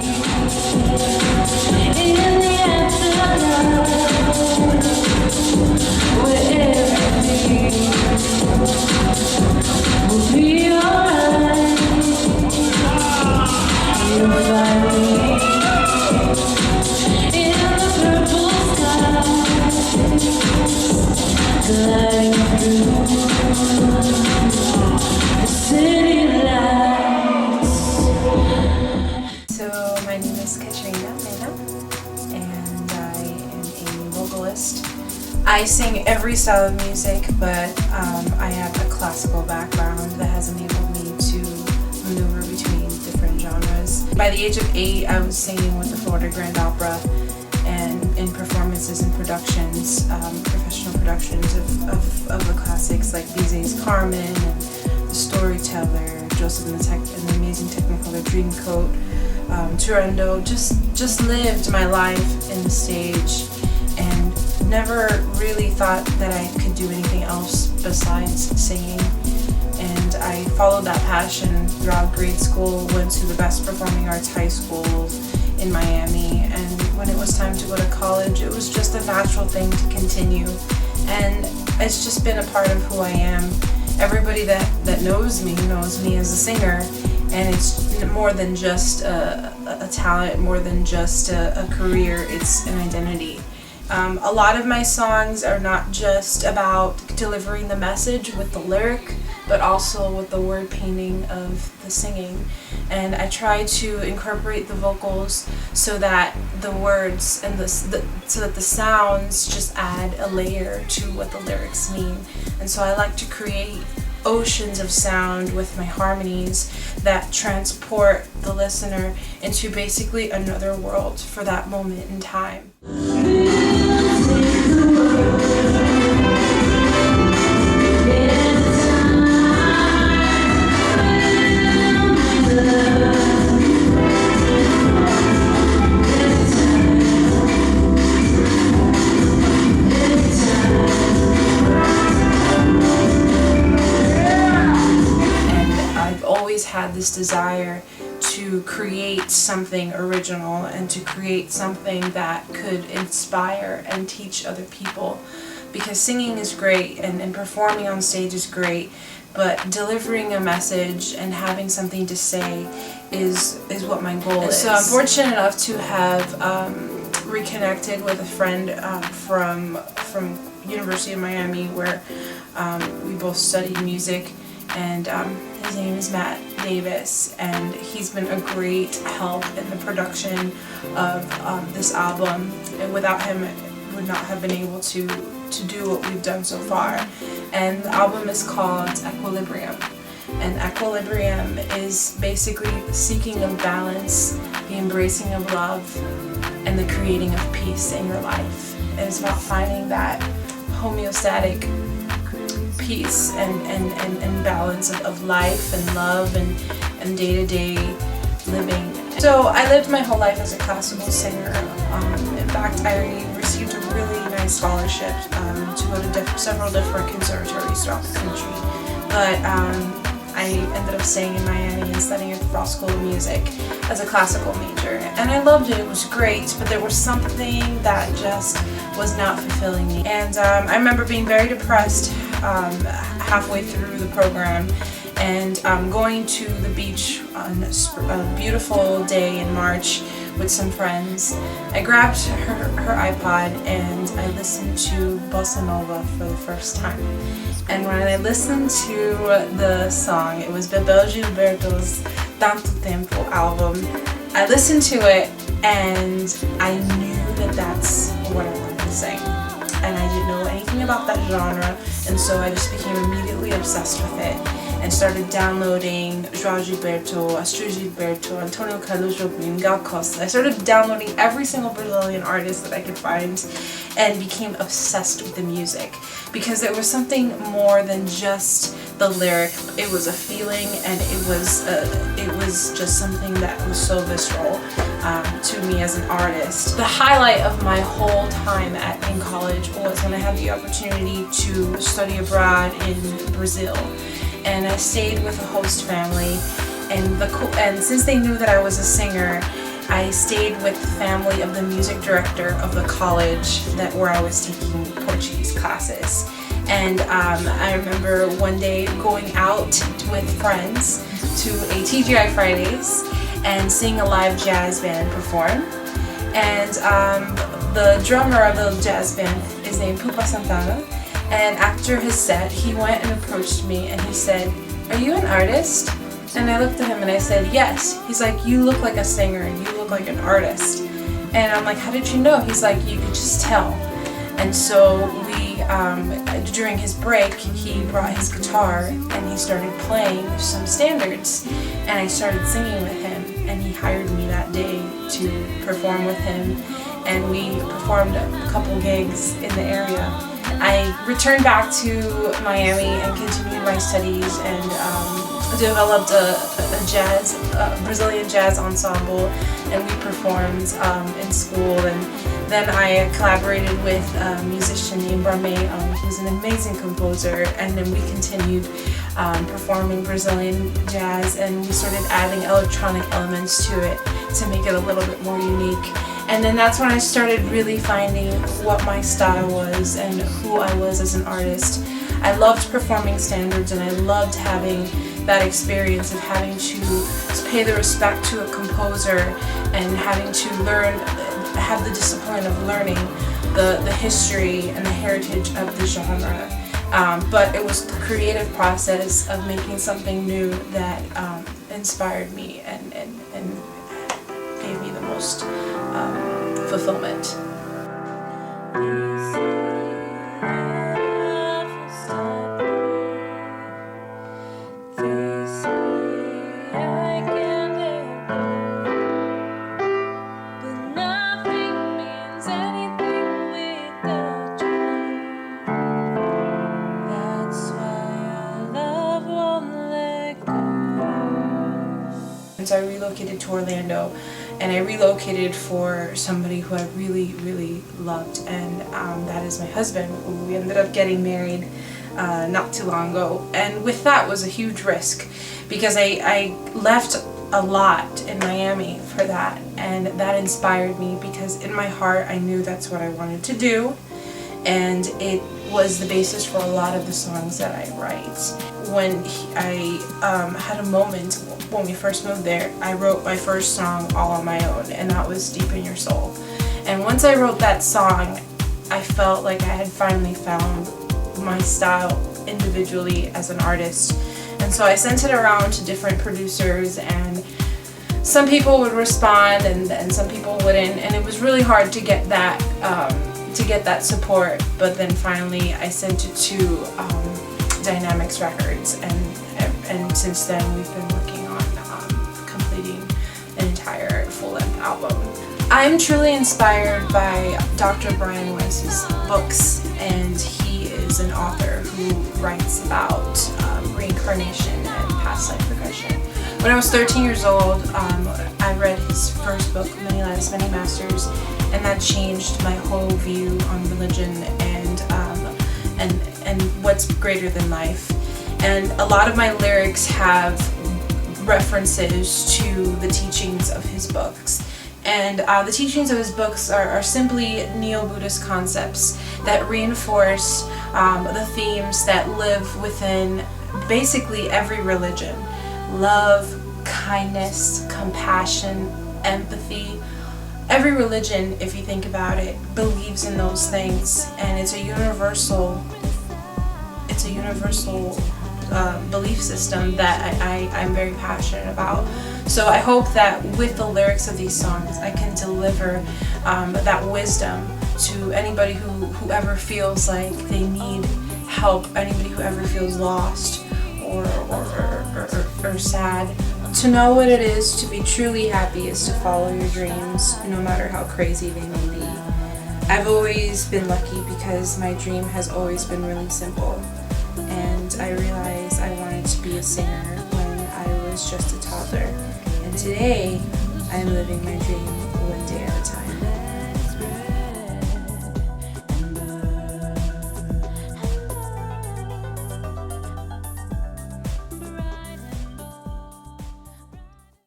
In the afterlife, where everything will be alright. You'll find me in the purple sky, gliding through the city lights. So my name is Katrina Mena, and I am a vocalist. I sing every style of music, but I have a classical background that has enabled me to maneuver between different genres. By the age of 8, I was singing with the Florida Grand Opera and in performances and productions, professional productions of the classics like Bizet's Carmen and The Storyteller, Joseph and the Amazing Technicolor Dreamcoat, Turandot. Just lived my life in the stage and never really thought that I could do anything else besides singing. And I followed that passion throughout grade school, went to the best performing arts high school in Miami, and when it was time to go to college, it was just a natural thing to continue. And it's just been a part of who I am. Everybody that knows me as a singer, and it's more than just a talent, more than just a career, it's an identity. A lot of my songs are not just about delivering the message with the lyric, but also with the word painting of the singing. And I try to incorporate the vocals so that the words and so that the sounds just add a layer to what the lyrics mean. And so I like to create oceans of sound with my harmonies that transport the listener into basically another world for that moment in time. Had this desire to create something original and to create something that could inspire and teach other people, because singing is great and performing on stage is great, but delivering a message and having something to say is what my goal is. So I'm fortunate enough to have reconnected with a friend from University of Miami, where we both studied music, and his name is Matt Davis, and he's been a great help in the production of this album. And without him, I would not have been able to do what we've done so far. And the album is called Equilibrium. And equilibrium is basically the seeking of balance, the embracing of love, and the creating of peace in your life. And it's about finding that homeostatic peace and balance of life and love and day-to-day living. So I lived my whole life as a classical singer. In fact, I received a really nice scholarship to go to several different conservatories throughout the country. But I ended up staying in Miami and studying at the Frost School of Music as a classical major. And I loved it, it was great, but there was something that just was not fulfilling me. And I remember being very depressed halfway through the program, and going to the beach on a beautiful day in March with some friends. I grabbed her iPod and I listened to Bossa Nova for the first time. And when I listened to the song, it was Bebel Gilberto's Tanto Tempo album. I listened to it and I knew that that's what I wanted to sing. And I didn't know anything about that genre, and so I just became immediately obsessed with it and started downloading João Gilberto, Astrid Gilberto, Antonio Carlos Jobim, Gal Costa. I started downloading every single Brazilian artist that I could find and became obsessed with the music, because there was something more than just the lyric. It was a feeling, and it was just something that was so visceral to me as an artist. The highlight of my whole time in college was when I had the opportunity to study abroad in Brazil, and I stayed with a host family, and since they knew that I was a singer I stayed with the family of the music director of the college where I was taking Portuguese classes. And I remember one day going out with friends to a TGI Fridays and seeing a live jazz band perform. And the drummer of the jazz band is named Pupa Santana. And after his set, he went and approached me and he said, "Are you an artist?" And I looked at him and I said, "Yes." He's like, "You look like a singer, you look like an artist." And I'm like, "How did you know?" He's like, "You could just tell." And so during his break, he brought his guitar and he started playing some standards, and I started singing with him, and he hired me that day to perform with him, and we performed a couple gigs in the area. I returned back to Miami and continued my studies and developed a Brazilian jazz ensemble, and we performed in school. And then I collaborated with a musician named Brame, who's an amazing composer, and then we continued performing Brazilian jazz, and we started adding electronic elements to it to make it a little bit more unique. And then that's when I started really finding what my style was and who I was as an artist. I loved performing standards, and I loved having that experience of having to pay the respect to a composer and having to have the discipline of learning the history and the heritage of the genre. But it was the creative process of making something new that inspired me and gave me the most fulfillment. So I relocated to Orlando, and I relocated for somebody who I really, really loved, and that is my husband. We ended up getting married not too long ago, and with that was a huge risk because I left a lot in Miami for that, and that inspired me because in my heart I knew that's what I wanted to do, and it was the basis for a lot of the songs that I write. When I had a moment when we first moved there, I wrote my first song all on my own, and that was Deep in Your Soul. And once I wrote that song, I felt like I had finally found my style individually as an artist. And so I sent it around to different producers, and some people would respond and some people wouldn't, and it was really hard to get that support. But then finally I sent it to Dynamix Records, and since then we've been working on completing an entire full-length album. I'm truly inspired by Dr. Brian Weiss's books, and he is an author who writes about reincarnation and past life regression. When I was 13 years old, I read his first book, Many Lives, Many Masters, and that changed my whole view on religion and what's greater than life. And a lot of my lyrics have references to the teachings of his books. And the teachings of his books are simply neo-Buddhist concepts that reinforce the themes that live within basically every religion. Love, kindness, compassion, empathy. Every religion, if you think about it, believes in those things, and it's a universal belief system that I'm very passionate about. So I hope that with the lyrics of these songs I can deliver that wisdom to anybody whoever feels like they need help, anybody who ever feels lost or sad. To know what it is to be truly happy is to follow your dreams, no matter how crazy they may be. I've always been lucky because my dream has always been really simple. And I realized I wanted to be a singer when I was just a toddler. And today, I'm living my dream one day at a time.